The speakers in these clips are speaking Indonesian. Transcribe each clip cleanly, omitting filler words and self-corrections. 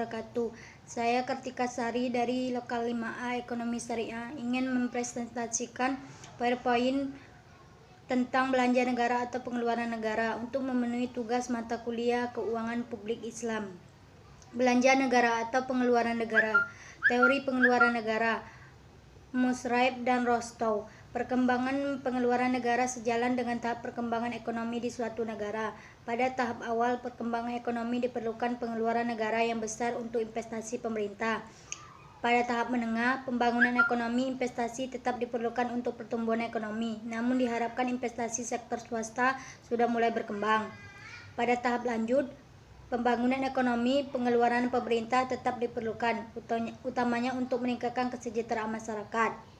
wabarakatuh. Saya Kartika Sari dari Lokal 5A Ekonomi Syariah ingin mempresentasikan PowerPoint tentang belanja negara atau pengeluaran negara untuk memenuhi tugas mata kuliah Keuangan Publik Islam. Belanja negara atau pengeluaran negara. Teori pengeluaran negara. Musraib dan Rostow. Perkembangan pengeluaran negara sejalan dengan tahap perkembangan ekonomi di suatu negara. Pada tahap awal perkembangan ekonomi diperlukan pengeluaran negara yang besar untuk investasi pemerintah. Pada tahap menengah, pembangunan ekonomi investasi tetap diperlukan untuk pertumbuhan ekonomi, namun diharapkan investasi sektor swasta sudah mulai berkembang. Pada tahap lanjut, pembangunan ekonomi, pengeluaran pemerintah tetap diperlukan, utamanya untuk meningkatkan kesejahteraan masyarakat.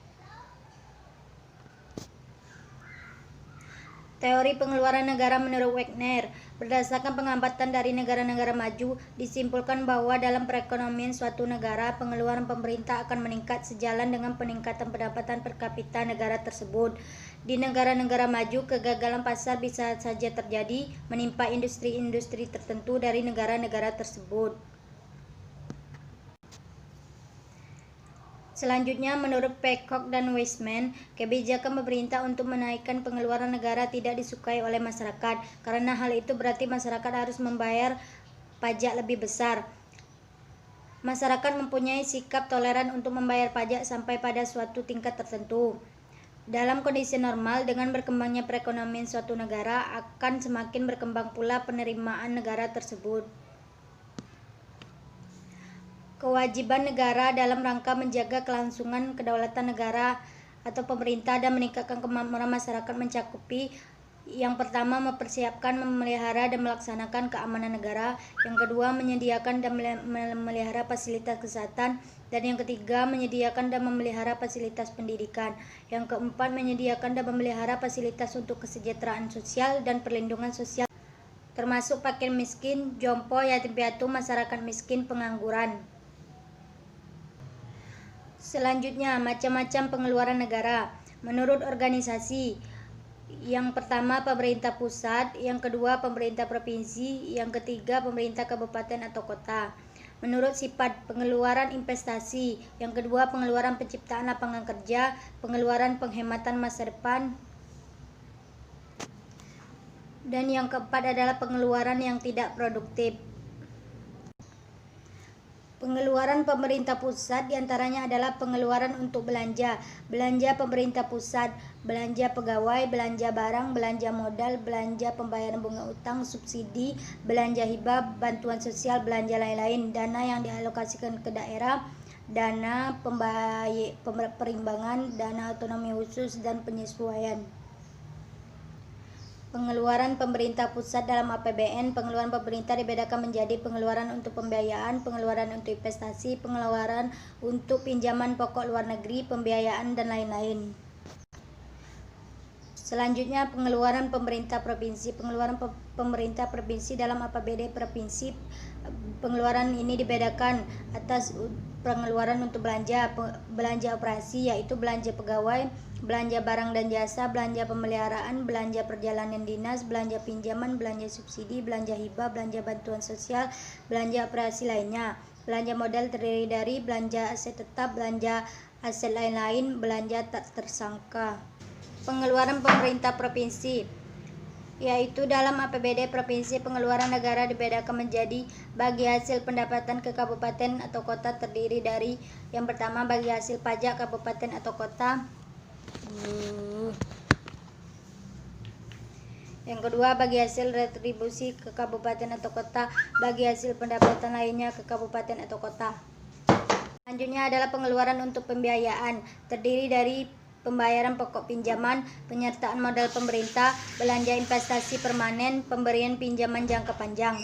Teori pengeluaran negara menurut Wagner, berdasarkan pengamatan dari negara-negara maju, disimpulkan bahwa dalam perekonomian suatu negara, pengeluaran pemerintah akan meningkat sejalan dengan peningkatan pendapatan per kapita negara tersebut. Di negara-negara maju, kegagalan pasar bisa saja terjadi, menimpa industri-industri tertentu dari negara-negara tersebut. Selanjutnya, menurut Peacock dan Weisman, kebijakan pemerintah untuk menaikkan pengeluaran negara tidak disukai oleh masyarakat. Karena hal itu berarti masyarakat harus membayar pajak lebih besar. Masyarakat mempunyai sikap toleran untuk membayar pajak sampai pada suatu tingkat tertentu. Dalam kondisi normal, dengan berkembangnya perekonomian suatu negara, akan semakin berkembang pula penerimaan negara tersebut. Kewajiban negara dalam rangka menjaga kelangsungan kedaulatan negara atau pemerintah dan meningkatkan kemakmuran masyarakat mencakupi: yang pertama, mempersiapkan, memelihara dan melaksanakan keamanan negara; yang kedua, menyediakan dan memelihara fasilitas kesehatan; dan yang ketiga, menyediakan dan memelihara fasilitas pendidikan; yang keempat, menyediakan dan memelihara fasilitas untuk kesejahteraan sosial dan perlindungan sosial, termasuk fakir miskin, jompo, yatim piatu, masyarakat miskin, pengangguran. Selanjutnya, macam-macam pengeluaran negara. Menurut organisasi, yang pertama pemerintah pusat, yang kedua pemerintah provinsi, yang ketiga pemerintah kabupaten atau kota. Menurut sifat, pengeluaran investasi, yang kedua pengeluaran penciptaan lapangan kerja, pengeluaran penghematan masa depan, dan yang keempat adalah pengeluaran yang tidak produktif. Pengeluaran pemerintah pusat diantaranya adalah pengeluaran untuk belanja pemerintah pusat, belanja pegawai, belanja barang, belanja modal, belanja pembayaran bunga utang, subsidi, belanja hibah, bantuan sosial, belanja lain-lain, dana yang dialokasikan ke daerah, dana perimbangan, dana otonomi khusus, dan penyesuaian. Pengeluaran pemerintah pusat dalam APBN. Pengeluaran pemerintah dibedakan menjadi pengeluaran untuk pembiayaan, pengeluaran untuk investasi, pengeluaran untuk pinjaman pokok luar negeri, pembiayaan, dan lain-lain. Selanjutnya, pengeluaran pemerintah provinsi. Pengeluaran pemerintah provinsi dalam APBD provinsi. Pengeluaran ini dibedakan atas pengeluaran untuk belanja operasi, yaitu belanja pegawai, belanja barang dan jasa, belanja pemeliharaan, belanja perjalanan dinas, belanja pinjaman, belanja subsidi, belanja hibah, belanja bantuan sosial, belanja operasi lainnya. Belanja modal terdiri dari belanja aset tetap, belanja aset lain-lain, belanja tak tersangka. Pengeluaran pemerintah provinsi, yaitu dalam APBD provinsi, pengeluaran negara dibedakan menjadi bagi hasil pendapatan ke kabupaten atau kota terdiri dari: yang pertama, bagi hasil pajak kabupaten atau kota; yang kedua, bagi hasil retribusi ke kabupaten atau kota; bagi hasil pendapatan lainnya ke kabupaten atau kota. Selanjutnya adalah pengeluaran untuk pembiayaan, terdiri dari pembayaran pokok pinjaman, penyertaan modal pemerintah, belanja investasi permanen, pemberian pinjaman jangka panjang.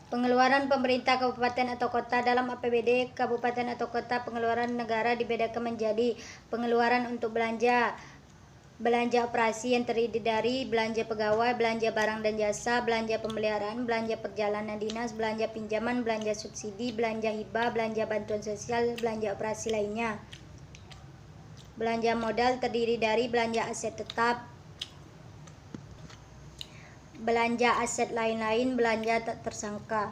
Pengeluaran pemerintah kabupaten atau kota dalam APBD kabupaten atau kota. Pengeluaran negara dibedakan menjadi: pengeluaran untuk belanja operasi yang terdiri dari belanja pegawai, belanja barang dan jasa, belanja pemeliharaan, belanja perjalanan dinas, belanja pinjaman, belanja subsidi, belanja hibah, belanja bantuan sosial, belanja operasi lainnya. Belanja modal terdiri dari belanja aset tetap, belanja aset lain-lain, belanja tak tersangka.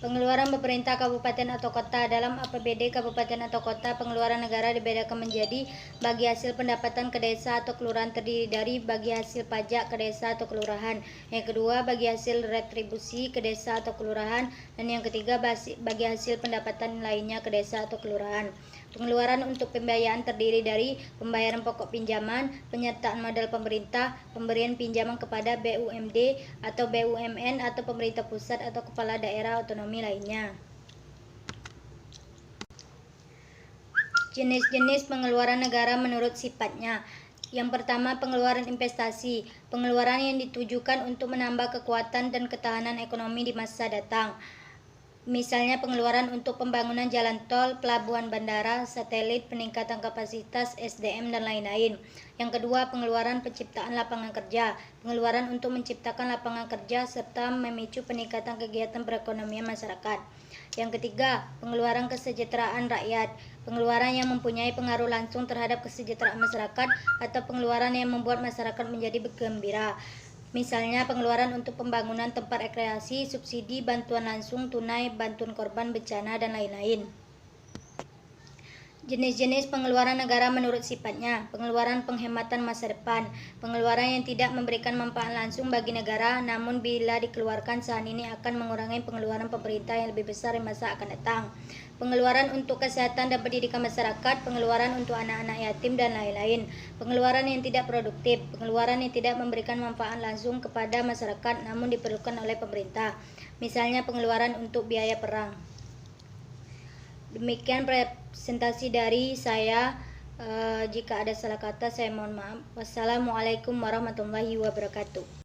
Pengeluaran pemerintah kabupaten atau kota. Dalam APBD kabupaten atau kota, pengeluaran negara dibedakan menjadi bagi hasil pendapatan ke desa atau kelurahan terdiri dari bagi hasil pajak ke desa atau kelurahan, yang kedua bagi hasil retribusi ke desa atau kelurahan, dan yang ketiga bagi hasil pendapatan lainnya ke desa atau kelurahan. Pengeluaran untuk pembiayaan terdiri dari pembayaran pokok pinjaman, penyertaan modal pemerintah, pemberian pinjaman kepada BUMD atau BUMN atau pemerintah pusat atau kepala daerah otonomi lainnya. Jenis-jenis pengeluaran negara menurut sifatnya. Yang pertama, pengeluaran investasi. Pengeluaran yang ditujukan untuk menambah kekuatan dan ketahanan ekonomi di masa datang. Misalnya pengeluaran untuk pembangunan jalan tol, pelabuhan bandara, satelit, peningkatan kapasitas SDM, dan lain-lain. Yang kedua, pengeluaran penciptaan lapangan kerja. Pengeluaran untuk menciptakan lapangan kerja serta memicu peningkatan kegiatan perekonomian masyarakat. Yang ketiga, pengeluaran kesejahteraan rakyat. Pengeluaran yang mempunyai pengaruh langsung terhadap kesejahteraan masyarakat atau pengeluaran yang membuat masyarakat menjadi bergembira. Misalnya pengeluaran untuk pembangunan tempat rekreasi, subsidi, bantuan langsung tunai, bantuan korban bencana, dan lain-lain. Jenis-jenis pengeluaran negara menurut sifatnya. Pengeluaran penghematan masa depan. Pengeluaran yang tidak memberikan manfaat langsung bagi negara, namun bila dikeluarkan saat ini akan mengurangi pengeluaran pemerintah yang lebih besar di masa akan datang. Pengeluaran untuk kesehatan dan pendidikan masyarakat, pengeluaran untuk anak-anak yatim, dan lain-lain. Pengeluaran yang tidak produktif, pengeluaran yang tidak memberikan manfaat langsung kepada masyarakat namun diperlukan oleh pemerintah. Misalnya pengeluaran untuk biaya perang. Demikian presentasi dari saya. Jika ada salah kata saya mohon maaf. Wassalamualaikum warahmatullahi wabarakatuh.